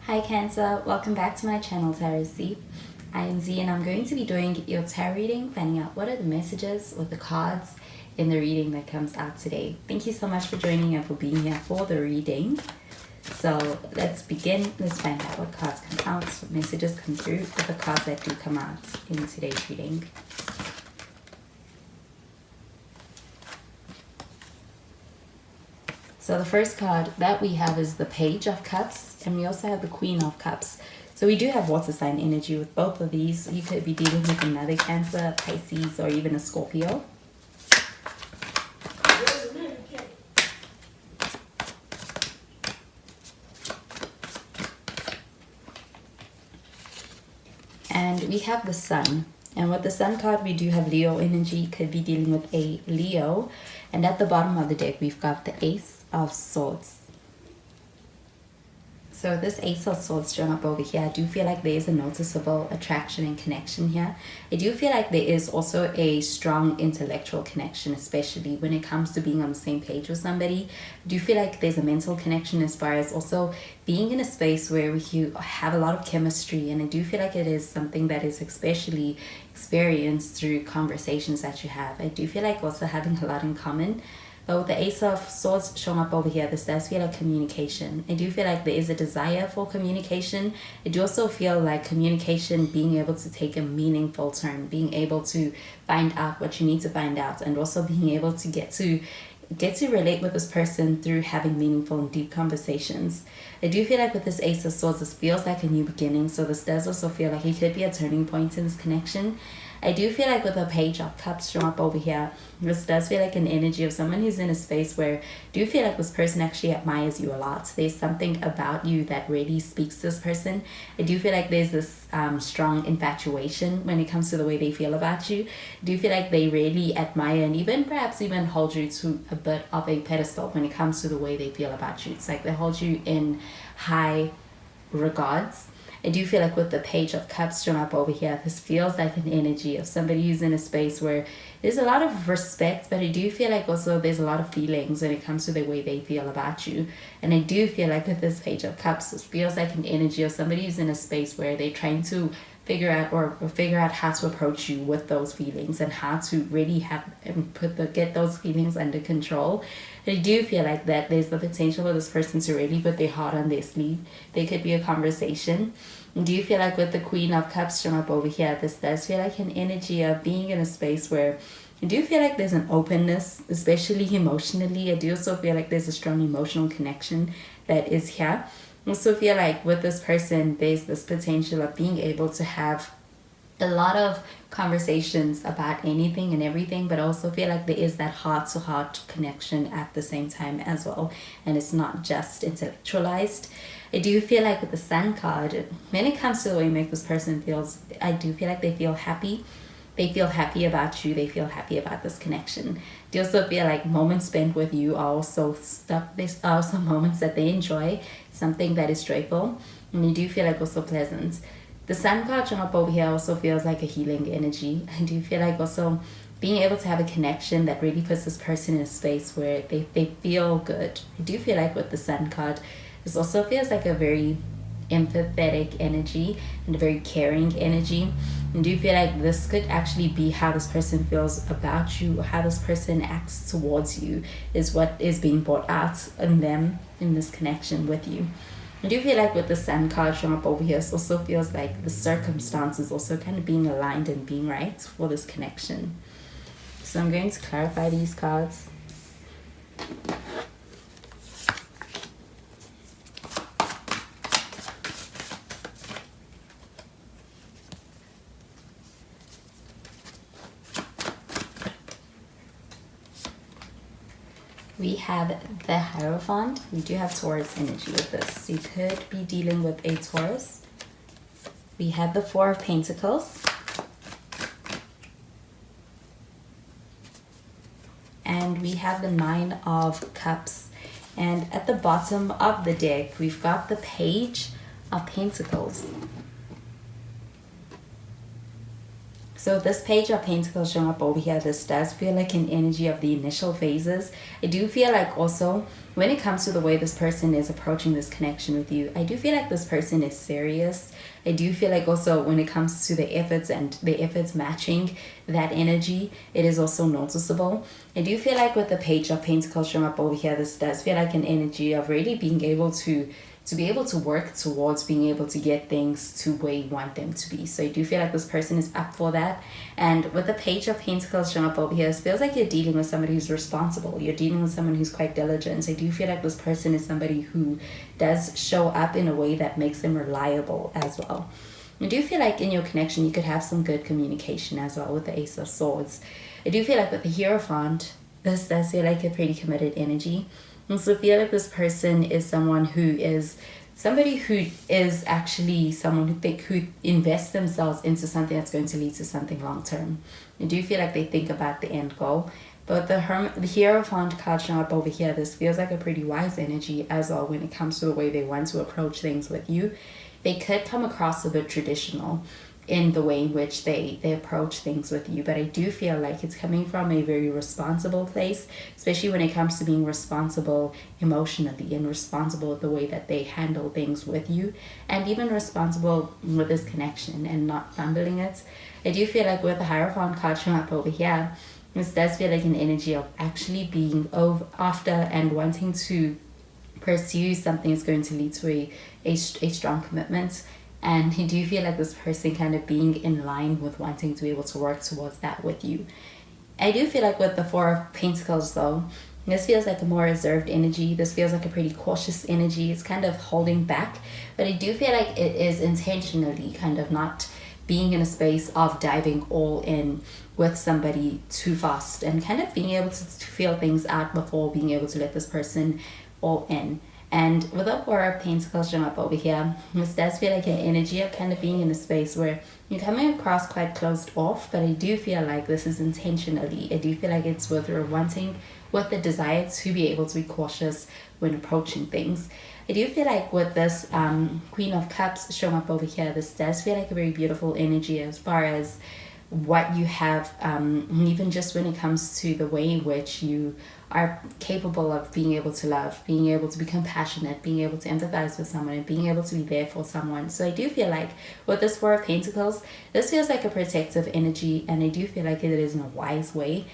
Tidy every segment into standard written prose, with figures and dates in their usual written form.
Hi Cancer, welcome back to my channel Tarot Z. I am Z and I'm going to be doing your tarot reading, finding out what are the messages with the cards in the reading that comes out today. Thank you so much for joining and for being here for the reading. So let's begin. Let's find out what cards come out, what messages come through with the cards that do come out in today's reading. So the first card that we have is the Page of Cups, and we also have the Queen of Cups. So we do have water sign energy with both of these. You could be dealing with another Cancer, Pisces, or even a Scorpio. And we have the Sun. And with the Sun card, we do have Leo energy. Could be dealing with a Leo. And at the bottom of the deck, we've got the Ace of Swords. So this Ace of Swords shown up over here, I do feel like there is a noticeable attraction and connection here. I do feel like there is also a strong intellectual connection, especially when it comes to being on the same page with somebody. I do feel like there's a mental connection as far as also being in a space where you have a lot of chemistry, and I do feel like it is something that is especially experienced through conversations that you have. I do feel like also having a lot in common. But with the Ace of Swords showing up over here, this does feel like communication. I do feel like there is a desire for communication. I do also feel like communication being able to take a meaningful turn, being able to find out what you need to find out, and also being able to get to relate with this person through having meaningful and deep conversations. I do feel like with this Ace of Swords, this feels like a new beginning. So this does also feel like it could be a turning point in this connection. I do feel like with the Page of Cups showing up over here, this does feel like an energy of someone who's in a space where I do feel like this person actually admires you a lot. There's something about you that really speaks to this person. I do feel like there's this strong infatuation when it comes to the way they feel about you. I do feel like they really admire and even perhaps even hold you to a bit of a pedestal when it comes to the way they feel about you. It's like they hold you in high regards. I do feel like with the Page of Cups shown up over here, this feels like an energy of somebody who's in a space where there's a lot of respect, but I do feel like also there's a lot of feelings when it comes to the way they feel about you. And I do feel like with this Page of Cups, this feels like an energy of somebody who's in a space where they're trying to figure out how to approach you with those feelings and how to really have and get those feelings under control. I do feel like that there's the potential for this person to really put their heart on their sleeve. There could be a conversation. Do you feel like with the Queen of Cups shown up over here, this does feel like an energy of being in a space where I do feel like there's an openness, especially emotionally. I do also feel like there's a strong emotional connection that is here. I also feel like with this person, there's this potential of being able to have a lot of conversations about anything and everything, but I also feel like there is that heart-to-heart connection at the same time as well, and it's not just intellectualized. I do feel like with the Sun card, when it comes to the way you make this person feels, I do feel like they feel happy. They feel happy about you. They feel happy about this connection. They also feel like moments spent with you are also stuff. There's also moments that they enjoy, something that is joyful, and you do feel like also pleasant. The Sun card showing up over here also feels like a healing energy. I do feel like also being able to have a connection that really puts this person in a space where they feel good. I do feel like with the Sun card, this also feels like a very empathetic energy and a very caring energy. I do feel like this could actually be how this person feels about you, or how this person acts towards you is what is being brought out in them in this connection with you. I do feel like with the Sun card showing up over here, it also feels like the circumstances also kind of being aligned and being right for this connection. So I'm going to clarify these cards. We have the Hierophant. We do have Taurus energy with this. You could be dealing with a Taurus. We have the Four of Pentacles. And we have the Nine of Cups. And at the bottom of the deck, we've got the Page of Pentacles. So this Page of Pentacles showing up over here, this does feel like an energy of the initial phases. I do feel like also when it comes to the way this person is approaching this connection with you, I do feel like this person is serious. I do feel like also when it comes to the efforts and the efforts matching that energy, it is also noticeable. I do feel like with the Page of Pentacles showing up over here, this does feel like an energy of really being able to be able to work towards being able to get things to where you want them to be. So I do feel like this person is up for that. And with the Page of Pentacles showing up over here, it feels like you're dealing with somebody who's responsible. You're dealing with someone who's quite diligent. I do feel like this person is somebody who does show up in a way that makes them reliable as well. I do feel like in your connection, you could have some good communication as well with the Ace of Swords. I do feel like with the Hierophant, this does feel like a pretty committed energy. And so I feel like this person is somebody who is actually someone who invests themselves into something that's going to lead to something long term. I do feel like they think about the end goal. But the Hierophant card showing up over here, this feels like a pretty wise energy as well when it comes to the way they want to approach things with you. They could come across a bit traditional in the way in which they approach things with you, but I do feel like it's coming from a very responsible place, especially when it comes to being responsible emotionally and responsible with the way that they handle things with you, and even responsible with this connection and not fumbling it. I do feel like with the Hierophant card showing up over here, this does feel like an energy of actually being after and wanting to pursue something that's going to lead to a strong commitment. And I do feel like this person kind of being in line with wanting to be able to work towards that with you. I do feel like with the Four of Pentacles though, this feels like a more reserved energy. This feels like a pretty cautious energy. It's kind of holding back. But I do feel like it is intentionally kind of not being in a space of diving all in with somebody too fast and kind of being able to feel things out before being able to let this person all in. And with the Four of Pentacles showing up over here, this does feel like an energy of kind of being in a space where you're coming across quite closed off, but I do feel like this is intentionally. I do feel like it's with the desire to be able to be cautious when approaching things. I do feel like with this Queen of Cups showing up over here, this does feel like a very beautiful energy as far as what you have, even just when it comes to the way in which you are capable of being able to love, being able to be compassionate, being able to empathize with someone, and being able to be there for someone. So I do feel like with this Four of Pentacles, this feels like a protective energy, and I do feel like it is in a wise way.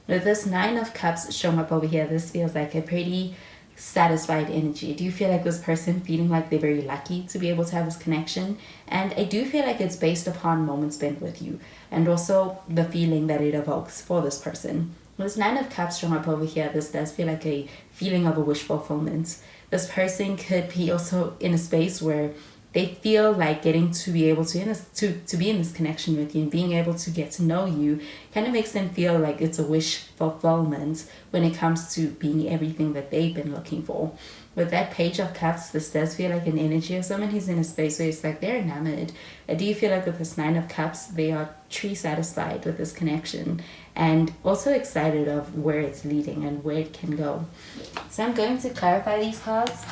With this Nine of Cups showing up over here, this feels like a pretty satisfied energy. I do feel like this person feeling like they're very lucky to be able to have this connection, and I do feel like it's based upon moments spent with you and also the feeling that it evokes for this person. This Nine of Cups showing up over here, this does feel like a feeling of a wish fulfillment. This person could be also in a space where they feel like getting to be able to be in this connection with you and being able to get to know you kind of makes them feel like it's a wish fulfillment when it comes to being everything that they've been looking for. With that Page of Cups, this does feel like an energy of someone who's in a space where it's like they're enamored. I do feel like with this Nine of Cups, they are truly satisfied with this connection and also excited of where it's leading and where it can go. So I'm going to clarify these cards.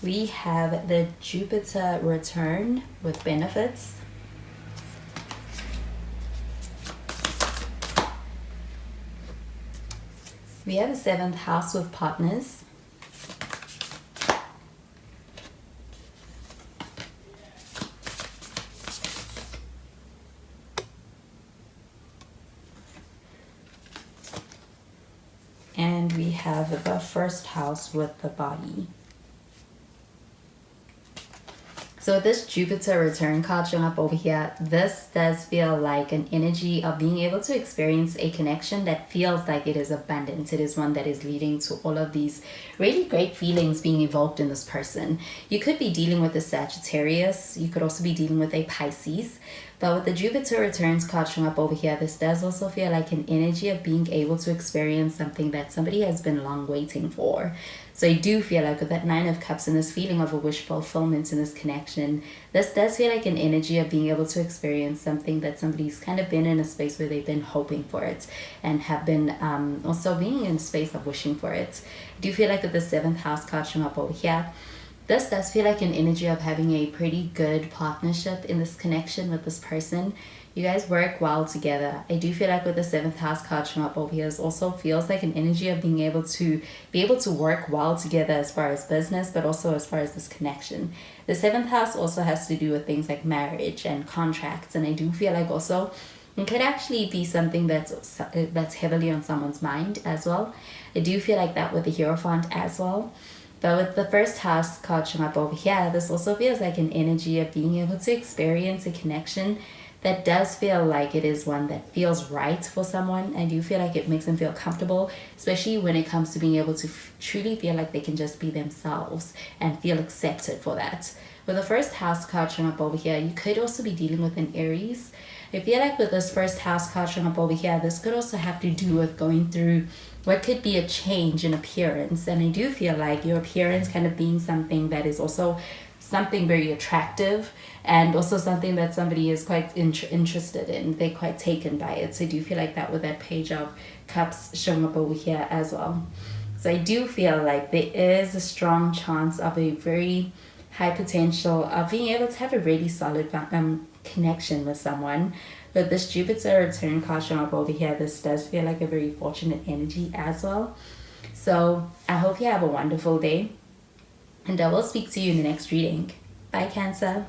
We have the Jupiter return with benefits. We have the 7th house with partners. And we have the 1st house with the body. So this Jupiter return card showing up over here, this does feel like an energy of being able to experience a connection that feels like it is abundant. It is one that is leading to all of these really great feelings being evoked in this person. You could be dealing with a Sagittarius. You could also be dealing with a Pisces. But with the Jupiter returns card showing up over here, this does also feel like an energy of being able to experience something that somebody has been long waiting for. So I do feel like with that Nine of Cups and this feeling of a wish fulfillment in this connection, this does feel like an energy of being able to experience something that somebody's kind of been in a space where they've been hoping for it and have been also being in a space of wishing for it. I do feel like with the 7th house card showing up over here, this does feel like an energy of having a pretty good partnership in this connection with this person. You guys work well together. I do feel like with the 7th house card showing up over here, this also feels like an energy of being able to work well together as far as business, but also as far as this connection. The 7th house also has to do with things like marriage and contracts, and I do feel like also it could actually be something that's heavily on someone's mind as well. I do feel like that with the Hierophant as well. But with the 1st house card showing up over here, this also feels like an energy of being able to experience a connection that does feel like it is one that feels right for someone. I do feel like it makes them feel comfortable, especially when it comes to being able to truly feel like they can just be themselves and feel accepted for that. With the 1st house card showing up over here, you could also be dealing with an Aries. I feel like with this 1st house card showing up over here, this could also have to do with going through what could be a change in appearance. And I do feel like your appearance kind of being something that is also something very attractive and also something that somebody is quite interested in. They're quite taken by it. So I do feel like that with that Page of Cups showing up over here as well. So I do feel like there is a strong chance of a very high potential of being able to have a really solid connection with someone. But this Jupiter return card showing up over here, this does feel like a very fortunate energy as well. So I hope you have a wonderful day, and I will speak to you in the next reading. Bye, Cancer.